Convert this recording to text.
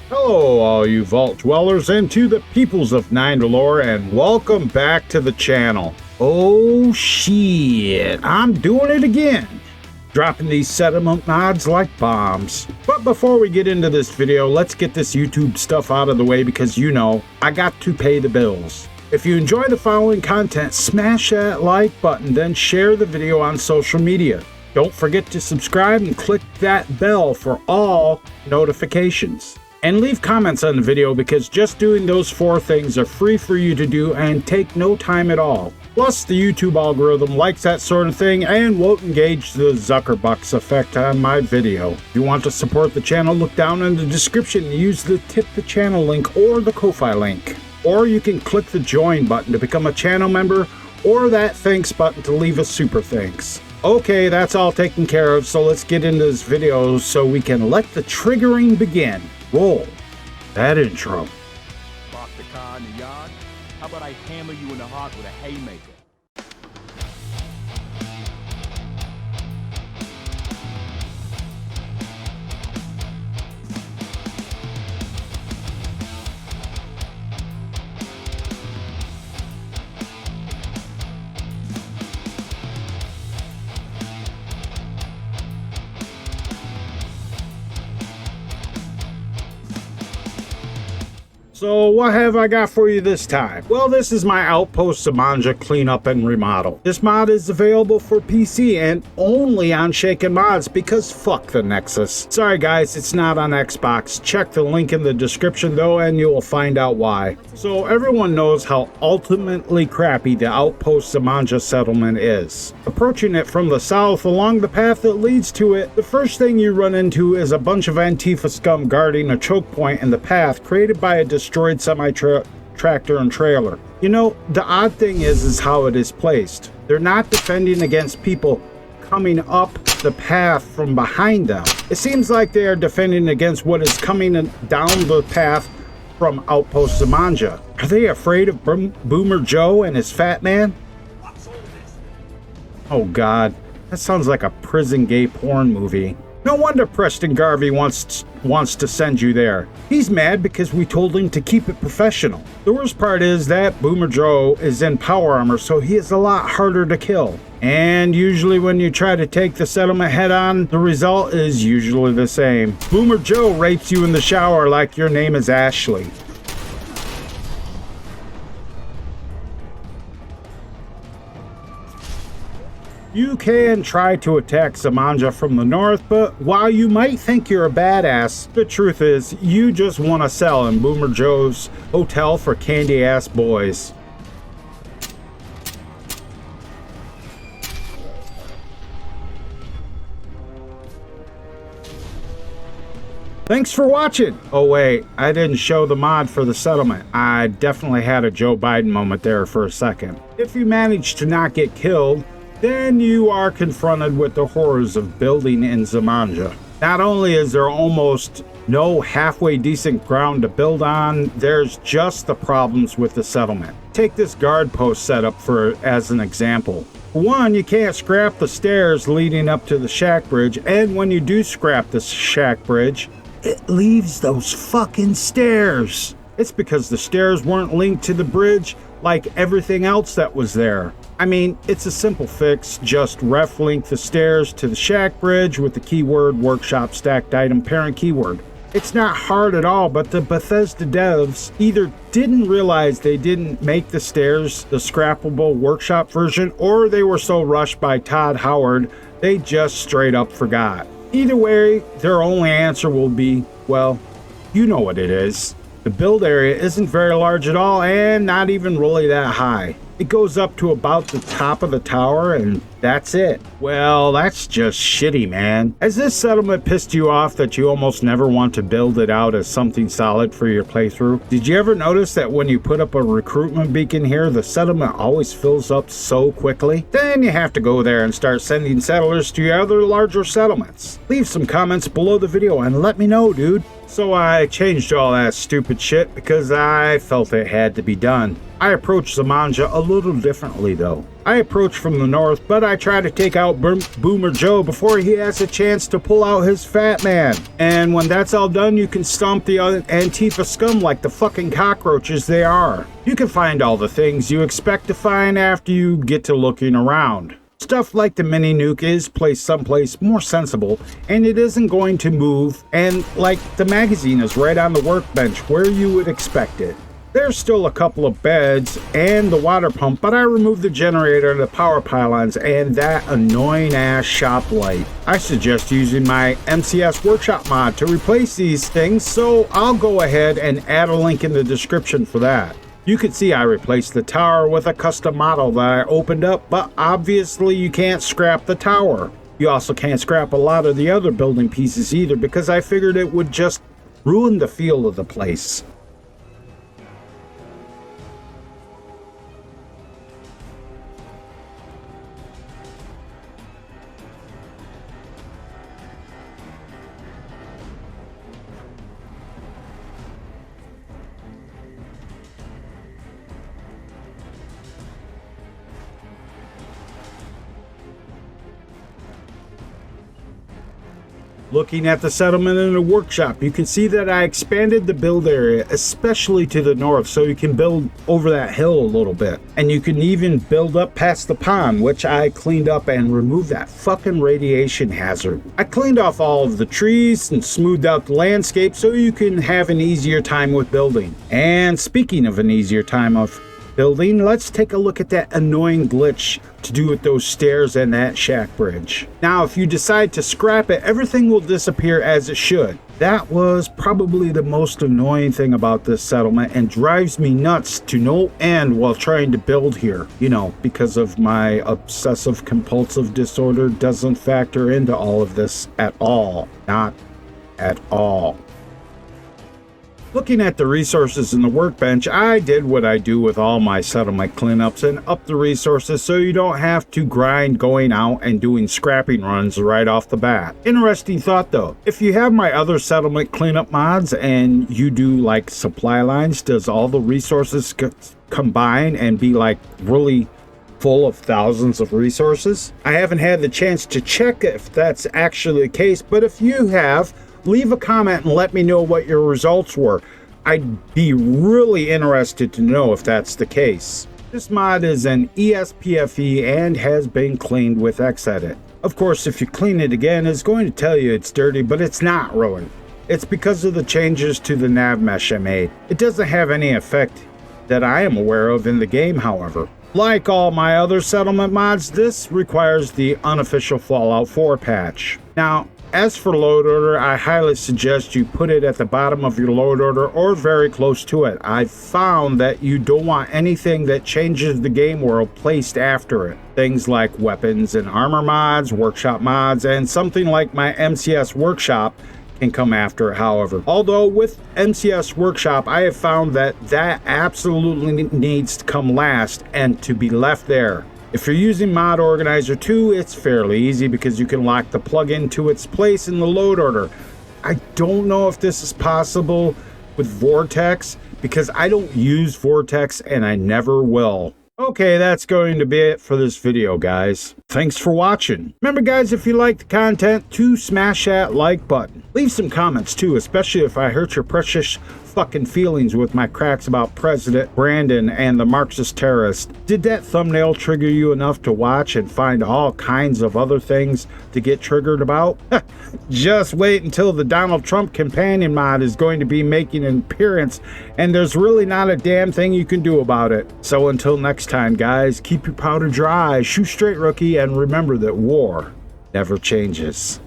Hello all you vault dwellers and to the peoples of Nindalore, and welcome back to the channel. Oh shit, I'm doing it again. Dropping these settlement mods like bombs. But before we get into this video, let's get this YouTube stuff out of the way because you know, I got to pay the bills. If you enjoy the following content, smash that like button, then share the video on social media. Don't forget to subscribe and click that bell for all notifications. And leave comments on the video because just doing those 4 things are free for you to do and take no time at all. Plus, the YouTube algorithm likes that sort of thing and won't engage the Zuckerbucks effect on my video. If you want to support the channel, look down in the description and use the tip the channel link or the Ko-Fi link. Or you can click the join button to become a channel member or that thanks button to leave a super thanks. Okay, that's all taken care of, so let's get into this video so we can let the triggering begin. Roll that intro. Bark the car in the yard? How about I hammer you in the heart with a haymaker? So what have I got for you this time? Well, this is my Outpost Zimonja cleanup and remodel. This mod is available for PC and only on Shaken Mods because fuck the Nexus. Sorry guys, it's not on Xbox. Check the link in the description though and you will find out why. So everyone knows how ultimately crappy the Outpost Zimonja settlement is. Approaching it from the south along the path that leads to it, the first thing you run into is a bunch of Antifa scum guarding a choke point in the path created by a destroyed semi-tractor and trailer. You know, the odd thing is how it is placed. They're not defending against people coming up the path from behind them. It seems like they are defending against what is coming down the path from Outpost Zimonja. Are they afraid of Boomer Joe and his fat man? Oh god, that sounds like a prison gay porn movie. No wonder Preston Garvey wants to send you there. He's mad because we told him to keep it professional. The worst part is that Boomer Joe is in power armor, so he is a lot harder to kill. And usually when you try to take the settlement head on, the result is usually the same. Boomer Joe rapes you in the shower like your name is Ashley. You can try to attack Zimonja from the north, but while you might think you're a badass, the truth is you just want to sell in Boomer Joe's hotel for candy-ass boys. Thanks for watching! Oh wait, I didn't show the mod for the settlement. I definitely had a Joe Biden moment there for a second. If you manage to not get killed, then you are confronted with the horrors of building in Zimonja. Not only is there almost no halfway decent ground to build on, there's just the problems with the settlement. Take this guard post setup as an example. For one, you can't scrap the stairs leading up to the shack bridge, and when you do scrap the shack bridge, it leaves those fucking stairs. It's because the stairs weren't linked to the bridge like everything else that was there. I mean, it's a simple fix, just ref link the stairs to the shack bridge with the keyword workshop stacked item parent keyword. It's not hard at all, but the Bethesda devs either didn't realize they didn't make the stairs the scrappable workshop version, or they were so rushed by Todd Howard, they just straight up forgot. Either way, their only answer will be, well, you know what it is. The build area isn't very large at all and not even really that high. It goes up to about the top of the tower and that's it. Well, that's just shitty, man. Has this settlement pissed you off that you almost never want to build it out as something solid for your playthrough? Did you ever notice that when you put up a recruitment beacon here, the settlement always fills up so quickly? Then you have to go there and start sending settlers to your other larger settlements. Leave some comments below the video and let me know, dude. So I changed all that stupid shit because I felt it had to be done. I approached Zimonja a little differently though. I approach from the north, but I try to take out Boomer Joe before he has a chance to pull out his fat man. And when that's all done, you can stomp the Antifa scum like the fucking cockroaches they are. You can find all the things you expect to find after you get to looking around. Stuff like the mini nuke is placed someplace more sensible, and it isn't going to move, and like the magazine is right on the workbench where you would expect it. There's still a couple of beds and the water pump, but I removed the generator, the power pylons, and that annoying ass shop light. I suggest using my MCS Workshop mod to replace these things, so I'll go ahead and add a link in the description for that. You can see I replaced the tower with a custom model that I opened up, but obviously you can't scrap the tower. You also can't scrap a lot of the other building pieces either because I figured it would just ruin the feel of the place. Looking at the settlement in the workshop, you can see that I expanded the build area, especially to the north, so you can build over that hill a little bit. And you can even build up past the pond, which I cleaned up and removed that fucking radiation hazard. I cleaned off all of the trees and smoothed out the landscape so you can have an easier time with building. And speaking of an easier time of building, let's take a look at that annoying glitch to do with those stairs and that shack bridge. Now, if you decide to scrap it, everything will disappear as it should. That was probably the most annoying thing about this settlement and drives me nuts to no end while trying to build here. You know, because of my obsessive compulsive disorder doesn't factor into all of this at all. Not at all. Looking at the resources in the workbench, I did what I do with all my settlement cleanups and up the resources so you don't have to grind going out and doing scrapping runs right off the bat. Interesting thought though, if you have my other settlement cleanup mods and you do like supply lines, does all the resources combine and be like really full of thousands of resources? I haven't had the chance to check if that's actually the case, but if you have, leave a comment and let me know what your results were. I'd be really interested to know if that's the case. This mod is an ESPFE and has been cleaned with Xedit. Of course, if you clean it again, it's going to tell you it's dirty, but it's not really. It's because of the changes to the nav mesh I made. It doesn't have any effect that I am aware of in the game, however. Like all my other settlement mods, this requires the unofficial Fallout 4 patch. Now, as for load order, I highly suggest you put it at the bottom of your load order or very close to it. I've found that you don't want anything that changes the game world placed after it. Things like weapons and armor mods, workshop mods, and something like my MCS Workshop can come after it, however. Although with MCS Workshop, I have found that that absolutely needs to come last and to be left there. If you're using Mod Organizer 2, it's fairly easy because you can lock the plugin to its place in the load order. I don't know if this is possible with Vortex because I don't use Vortex and I never will. Okay, that's going to be it for this video, guys. Thanks for watching. Remember, guys, if you like the content, to smash that like button. Leave some comments, too, especially if I hurt your precious fucking feelings with my cracks about President Brandon and the Marxist terrorist. Did that thumbnail trigger you enough to watch and find all kinds of other things to get triggered about? Just wait until the Donald Trump companion mod is going to be making an appearance, and there's really not a damn thing you can do about it. So until next time, guys, keep your powder dry, shoot straight, rookie, and remember that war never changes.